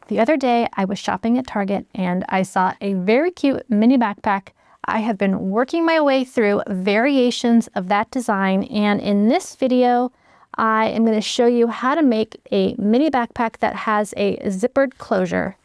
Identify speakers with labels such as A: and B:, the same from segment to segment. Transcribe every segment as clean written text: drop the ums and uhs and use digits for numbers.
A: The other day I was shopping at Target and I saw a very cute mini backpack. I have been working my way through variations of that design, and in this video I am going to show you how to make a mini backpack that has a zippered closure.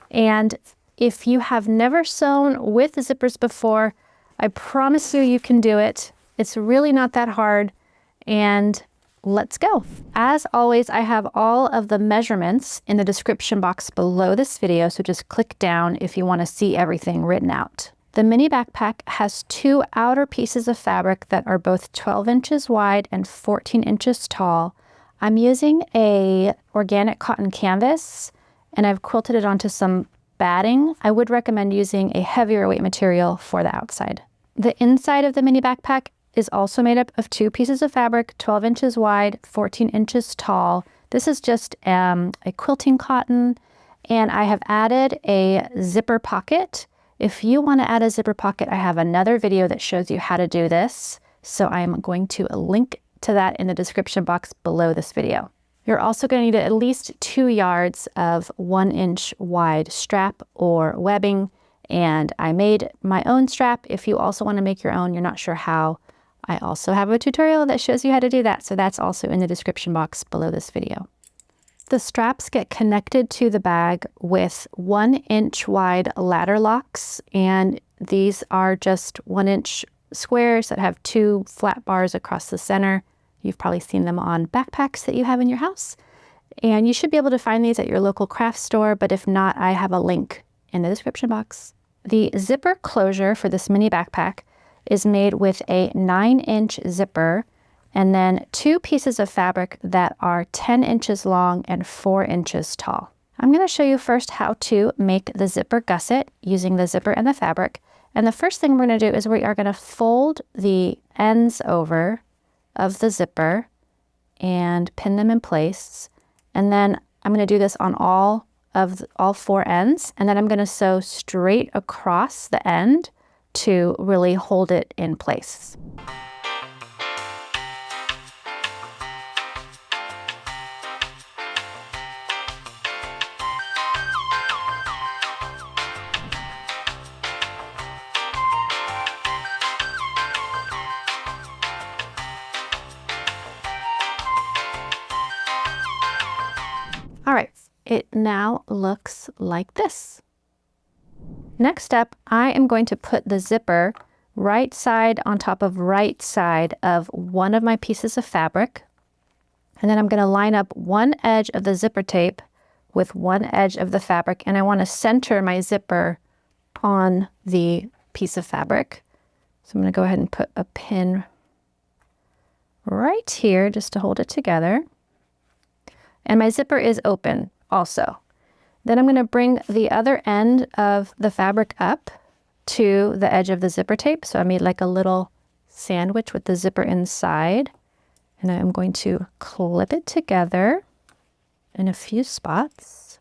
A: And if you have never sewn with zippers before, I promise you can do it. It's really not that hard, and let's go. As always, I have all of the measurements in the description box below this video, so just click down if you want to see everything written out. The mini backpack has two outer pieces of fabric that are both 12 inches wide and 14 inches tall. I'm using a organic cotton canvas and I've quilted it onto some batting. I would recommend using a heavier weight material for the outside. The inside of the mini backpack is also made up of two pieces of fabric, 12 inches wide, 14 inches tall. This is just a quilting cotton, and I have added a zipper pocket. If you want to add a zipper pocket, I have another video that shows you how to do this, so I'm going to link to that in the description box below this video. You're also going to need at least 2 yards of 1 inch wide strap or webbing, and I made my own strap. If you also want to make your own, you're not sure how, I also have a tutorial that shows you how to do that, so that's also in the description box below this video. The straps get connected to the bag with 1 inch wide ladder locks, and these are just 1 inch squares that have 2 flat bars across the center. You've probably seen them on backpacks that you have in your house, and you should be able to find these at your local craft store, but if not, I have a link in the description box. The zipper closure for this mini backpack is made with a 9-inch zipper and then 2 pieces of fabric that are 10 inches long and 4 inches tall. I'm going to show you first how to make the zipper gusset using the zipper and the fabric. And the first thing we're going to do is we are going to fold the ends over of the zipper and pin them in place. And then I'm going to do this on all 4 ends, and then I'm going to sew straight across the end to really hold it in place. All right, it now looks like this. Next up, I am going to put the zipper right side on top of right side of one of my pieces of fabric. And then I'm going to line up one edge of the zipper tape with one edge of the fabric. And I want to center my zipper on the piece of fabric. So I'm going to go ahead and put a pin right here just to hold it together. And my zipper is open also. Then I'm going to bring the other end of the fabric up to the edge of the zipper tape. So I made like a little sandwich with the zipper inside. And I'm going to clip it together in a few spots.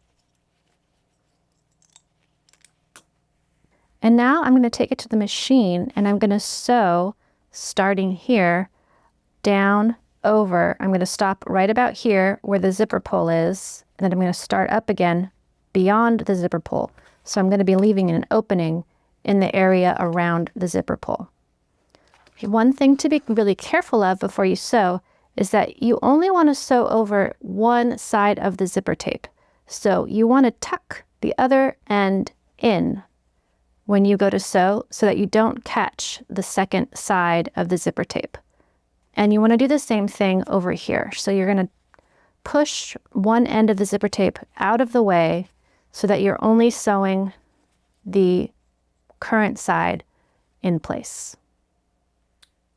A: And now I'm going to take it to the machine and I'm going to sew starting here down over. I'm going to stop right about here where the zipper pull is. And then I'm going to start up again beyond the zipper pull. So I'm going to be leaving an opening in the area around the zipper pull. One thing to be really careful of before you sew is that you only want to sew over one side of the zipper tape. So you want to tuck the other end in when you go to sew so that you don't catch the second side of the zipper tape. And you want to do the same thing over here. So you're going to push one end of the zipper tape out of the way so that you're only sewing the current side in place.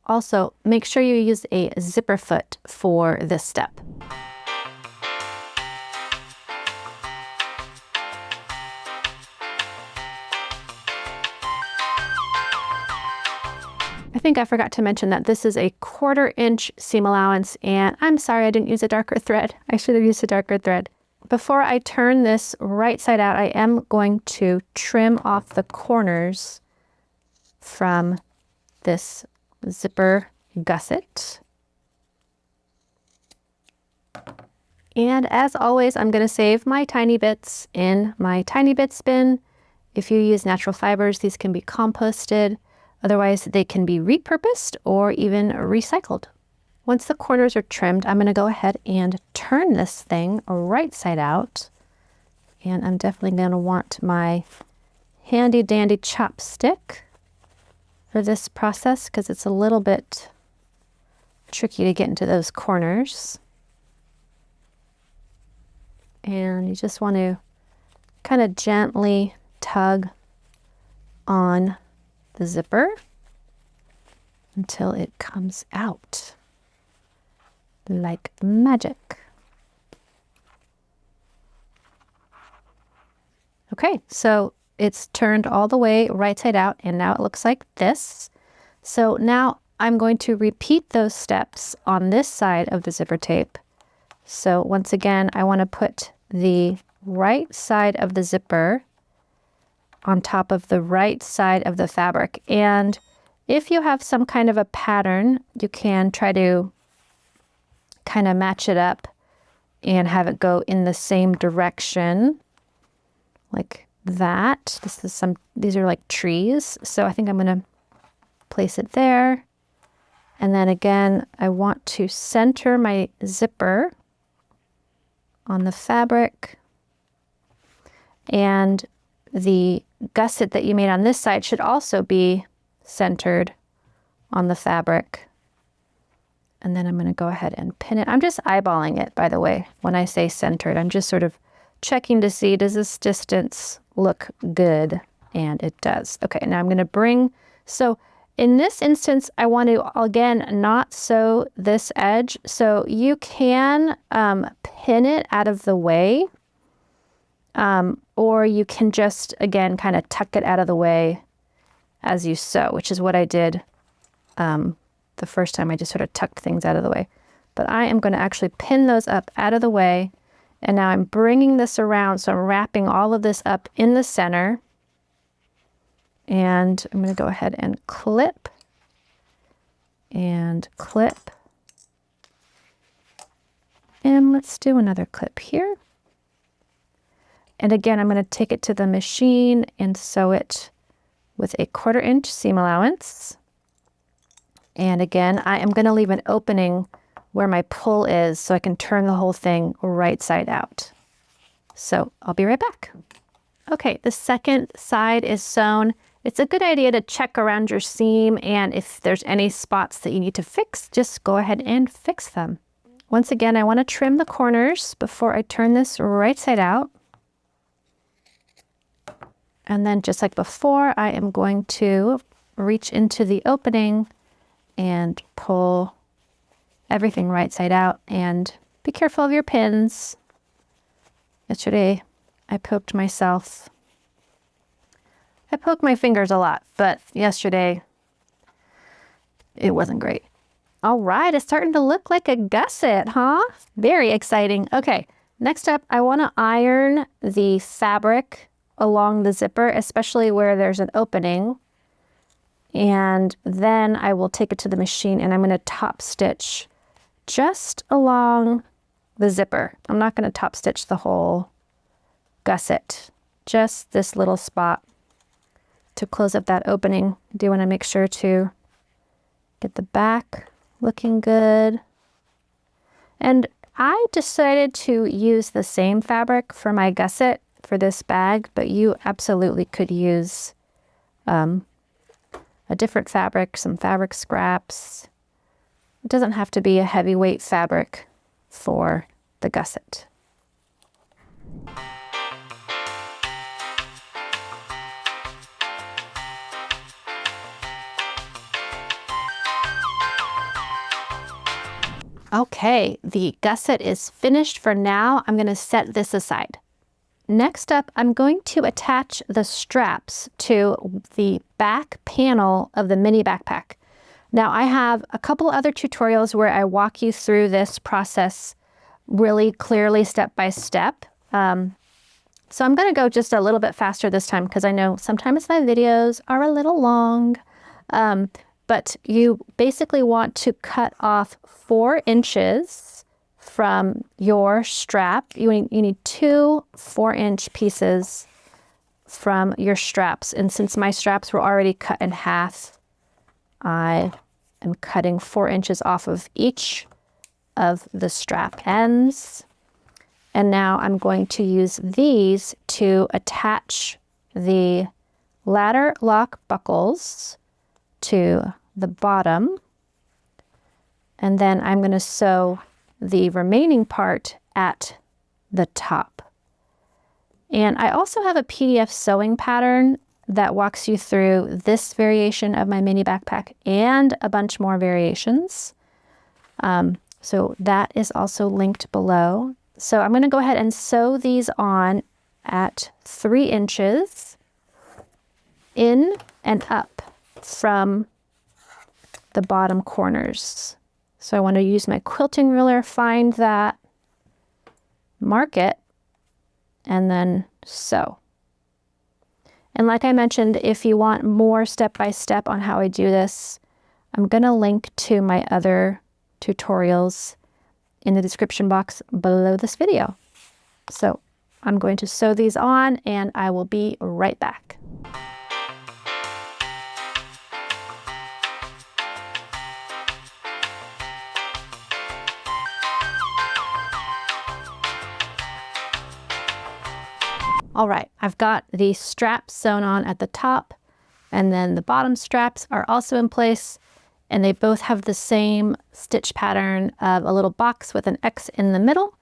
A: Also, make sure you use a zipper foot for this step. I think I forgot to mention that this is a 1/4 inch seam allowance, and I'm sorry I didn't use a darker thread. I should have used a darker thread. Before I turn this right side out, I am going to trim off the corners from this zipper gusset. And as always, I'm going to save my tiny bits in my tiny bits bin. If you use natural fibers, these can be composted. Otherwise, they can be repurposed or even recycled. Once the corners are trimmed, I'm going to go ahead and turn this thing right side out. And I'm definitely going to want my handy dandy chopstick for this process because it's a little bit tricky to get into those corners. And you just want to kind of gently tug on the zipper until it comes out like magic. Okay, so it's turned all the way right side out and now it looks like this. So now I'm going to repeat those steps on this side of the zipper tape. So once again, I want to put the right side of the zipper on top of the right side of the fabric. And if you have some kind of a pattern, you can try to kind of match it up and have it go in the same direction like that. These are like trees. So I think I'm going to place it there. And then again, I want to center my zipper on the fabric, and the gusset that you made on this side should also be centered on the fabric. And then I'm going to go ahead and pin it. I'm just eyeballing it, by the way. When I say centered, I'm just sort of checking to see, does this distance look good? And it does. Okay, now I'm going to bring, so in this instance, I want to, again, not sew this edge. So you can pin it out of the way, or you can just, again, kind of tuck it out of the way as you sew, which is what I did the first time. I just sort of tucked things out of the way. But I am going to actually pin those up out of the way. And now I'm bringing this around, so I'm wrapping all of this up in the center. And I'm going to go ahead and clip and clip. And let's do another clip here. And again, I'm going to take it to the machine and sew it with a 1/4 inch seam allowance. And again, I am going to leave an opening where my pull is so I can turn the whole thing right side out. So I'll be right back. Okay, the second side is sewn. It's a good idea to check around your seam, and if there's any spots that you need to fix, just go ahead and fix them. Once again, I want to trim the corners before I turn this right side out. And then just like before, I am going to reach into the opening and pull everything right side out, and be careful of your pins. Yesterday, I poked myself. I poke my fingers a lot, but yesterday it wasn't great. All right, it's starting to look like a gusset, huh? Very exciting. Okay, next up, I want to iron the fabric along the zipper, especially where there's an opening. And then I will take it to the machine and I'm going to top stitch just along the zipper. I'm not going to top stitch the whole gusset, just this little spot to close up that opening. I do want to make sure to get the back looking good. And I decided to use the same fabric for my gusset for this bag, but you absolutely could use a different fabric, some fabric scraps. It doesn't have to be a heavyweight fabric for the gusset. Okay, the gusset is finished for now. I'm going to set this aside. Next up, I'm going to attach the straps to the back panel of the mini backpack. Now, I have a couple other tutorials where I walk you through this process really clearly step by step. So I'm going to go just a little bit faster this time because I know sometimes my videos are a little long. But you basically want to cut off 4 inches from your strap. You need 2 4-inch pieces from your straps. And since my straps were already cut in half, I am cutting 4 inches off of each of the strap ends. And now I'm going to use these to attach the ladder lock buckles to the bottom. And then I'm going to sew the remaining part at the top. And I also have a PDF sewing pattern that walks you through this variation of my mini backpack and a bunch more variations. So that is also linked below. So I'm going to go ahead and sew these on at 3 inches in and up from the bottom corners. So I want to use my quilting ruler, find that, mark it, and then sew. And like I mentioned, if you want more step-by-step on how I do this, I'm going to link to my other tutorials in the description box below this video. So I'm going to sew these on and I will be right back. All right, I've got the straps sewn on at the top, and then the bottom straps are also in place, and they both have the same stitch pattern of a little box with an X in the middle.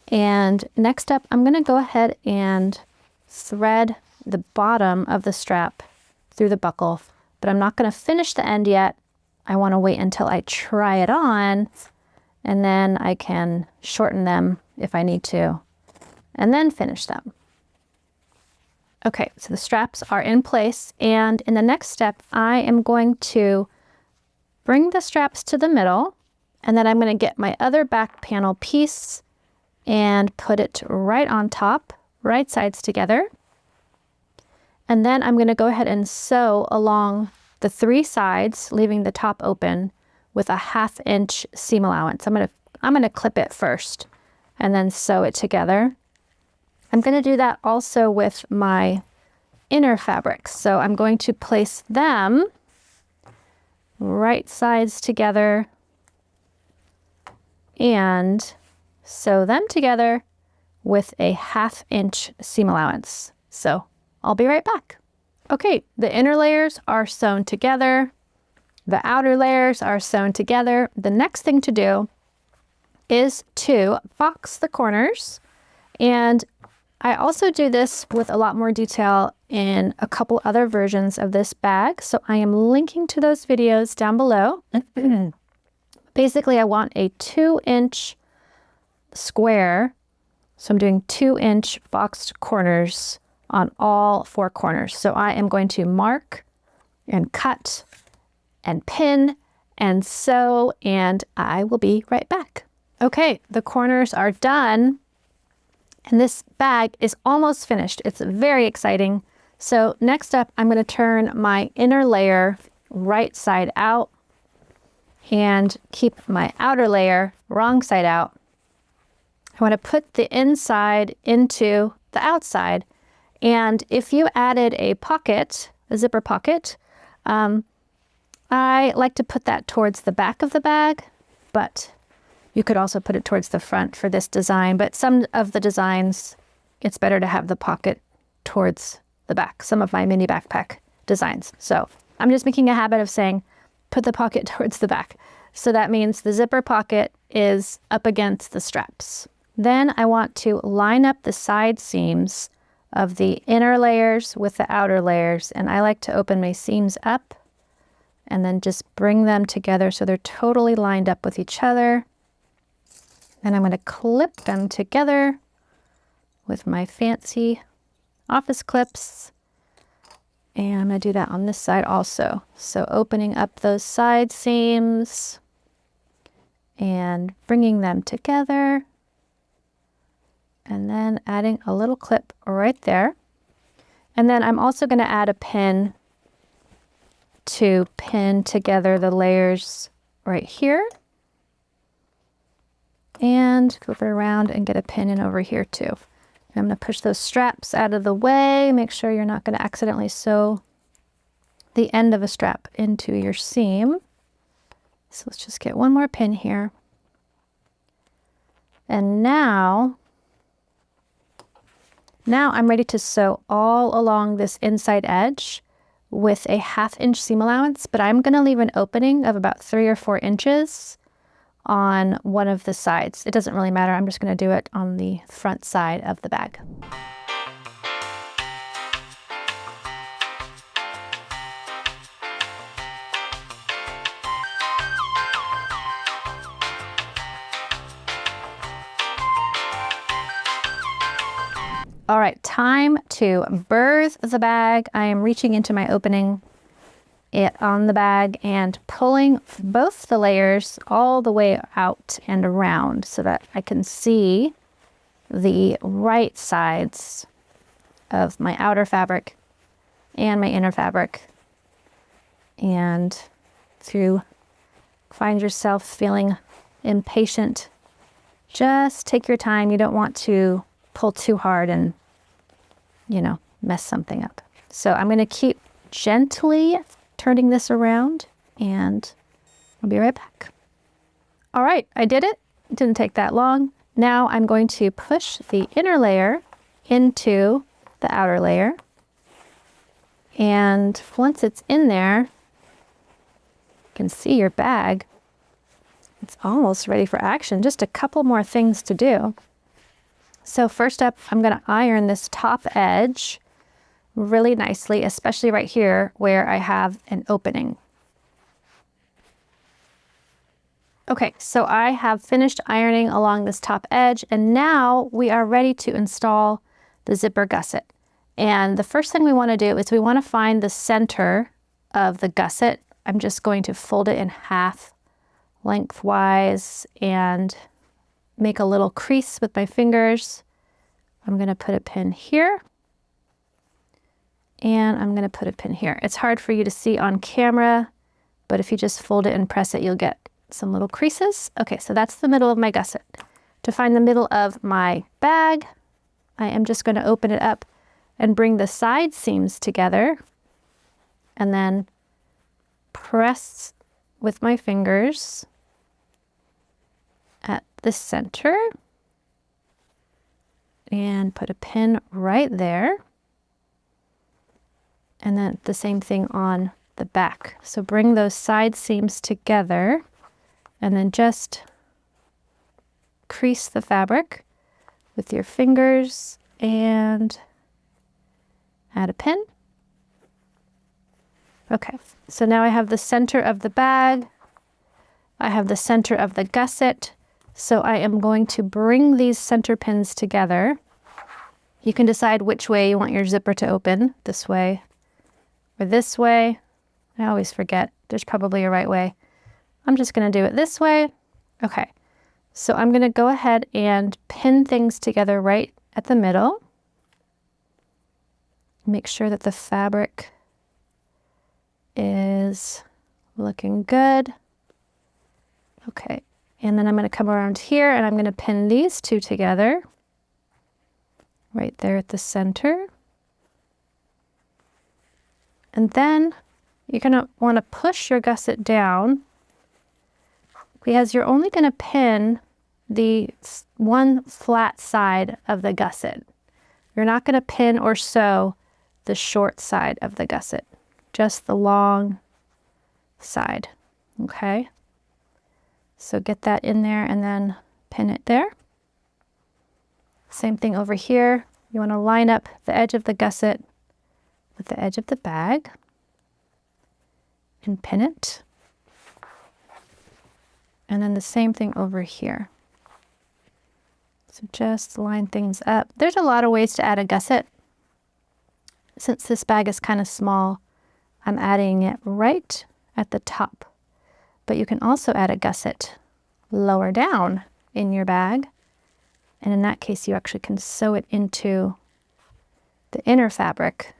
A: And next up, I'm gonna go ahead and thread the bottom of the strap through the buckle, but I'm not gonna finish the end yet. I wanna wait until I try it on, and then I can shorten them if I need to, and then finish them. Okay, so the straps are in place, and in the next step, I am going to bring the straps to the middle, and then I'm going to get my other back panel piece and put it right on top, right sides together. And then I'm going to go ahead and sew along the 3 sides, leaving the top open with a 1/2 inch seam allowance. I'm going to clip it first and then sew it together. I'm going to do that also with my inner fabrics. So I'm going to place them right sides together and sew them together with a 1/2 inch seam allowance. So I'll be right back. Okay, the inner layers are sewn together. The outer layers are sewn together. The next thing to do is to box the corners, and I also do this with a lot more detail in a couple other versions of this bag, so I am linking to those videos down below. Basically, I want a 2-inch square, so I'm doing 2-inch boxed corners on all 4 corners. So I am going to mark and cut and pin and sew, and I will be right back. Okay, the corners are done. And this bag is almost finished. It's very exciting. So next up, I'm going to turn my inner layer right side out and keep my outer layer wrong side out. I want to put the inside into the outside. And if you added a pocket, a zipper pocket, I like to put that towards the back of the bag, but you could also put it towards the front for this design, but some of the designs, it's better to have the pocket towards the back, some of my mini backpack designs. So I'm just making a habit of saying, put the pocket towards the back. So that means the zipper pocket is up against the straps. Then I want to line up the side seams of the inner layers with the outer layers. And I like to open my seams up and then just bring them together so they're totally lined up with each other. Then I'm going to clip them together with my fancy office clips. And I'm going to do that on this side also. So opening up those side seams and bringing them together. And then adding a little clip right there. And then I'm also going to add a pin to pin together the layers right here. and flip it around and get a pin in over here too. I'm going to push those straps out of the way. Make sure you're not going to accidentally sew the end of a strap into your seam. So let's just get one more pin here. And now I'm ready to sew all along this inside edge with a 1/2 inch seam allowance, but I'm going to leave an opening of about 3 or 4 inches on one of the sides. It doesn't really matter. I'm just going to do it on the front side of the bag. All right, time to birth the bag. I am reaching into my opening on the bag and pulling both the layers all the way out and around so that I can see the right sides of my outer fabric and my inner fabric. And if you find yourself feeling impatient, just take your time. You don't want to pull too hard and, you know, mess something up. So I'm going to keep gently turning this around and I'll be right back. All right, I did it. It didn't take that long. Now I'm going to push the inner layer into the outer layer. And once it's in there, you can see your bag. It's almost ready for action. Just a couple more things to do. So first up, I'm going to iron this top edge really nicely, especially right here where I have an opening. Okay, so I have finished ironing along this top edge, and now we are ready to install the zipper gusset. And the first thing we want to do is we want to find the center of the gusset. I'm just going to fold it in half lengthwise and make a little crease with my fingers. I'm going to put a pin here. And I'm going to put a pin here. It's hard for you to see on camera, but if you just fold it and press it, you'll get some little creases. Okay, so that's the middle of my gusset. To find the middle of my bag, I am just going to open it up and bring the side seams together and then press with my fingers at the center and put a pin right there. And then the same thing on the back. So bring those side seams together and then just crease the fabric with your fingers and add a pin. Okay, so now I have the center of the bag. I have the center of the gusset. So I am going to bring these center pins together. You can decide which way you want your zipper to open, this way or this way. I always forget. There's probably a right way. I'm just going to do it this way. Okay, so I'm going to go ahead and pin things together right at the middle. Make sure that the fabric is looking good. Okay, and then I'm going to come around here and I'm going to pin these two together right there at the center. And then you're going to want to push your gusset down because you're only going to pin the one flat side of the gusset. You're not going to pin or sew the short side of the gusset, just the long side. Okay? So get that in there and then pin it there. Same thing over here. You want to line up the edge of the gusset with the edge of the bag and pin it. And then the same thing over here. So just line things up. There's a lot of ways to add a gusset. Since this bag is kind of small, I'm adding it right at the top. But you can also add a gusset lower down in your bag. And in that case, you actually can sew it into the inner fabric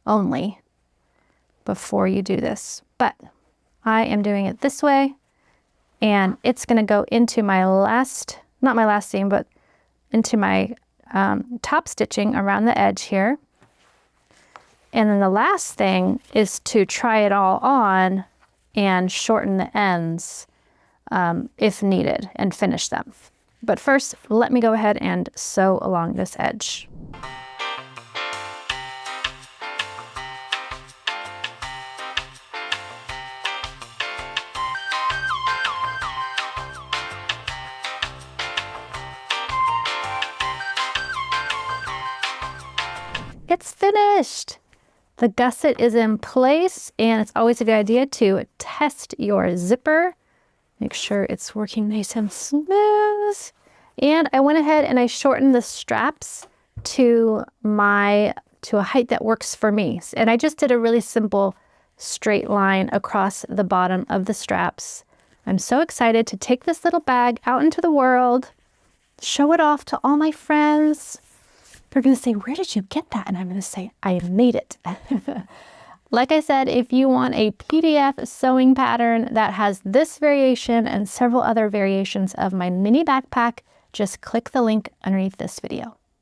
A: only before you do this. But I am doing it this way, and it's going to go into my last not my last seam, but into my top stitching around the edge here. And then the last thing is to try it all on and shorten the ends if needed and finish them. But first, let me go ahead and sew along this edge. It's finished! The gusset is in place, and it's always a good idea to test your zipper. Make sure it's working nice and smooth. And I went ahead and I shortened the straps to a height that works for me. And I just did a really simple straight line across the bottom of the straps. I'm so excited to take this little bag out into the world, show it off to all my friends. They're going to say, where did you get that? And I'm going to say, I made it. Like I said, if you want a PDF sewing pattern that has this variation and several other variations of my mini backpack, just click the link underneath this video.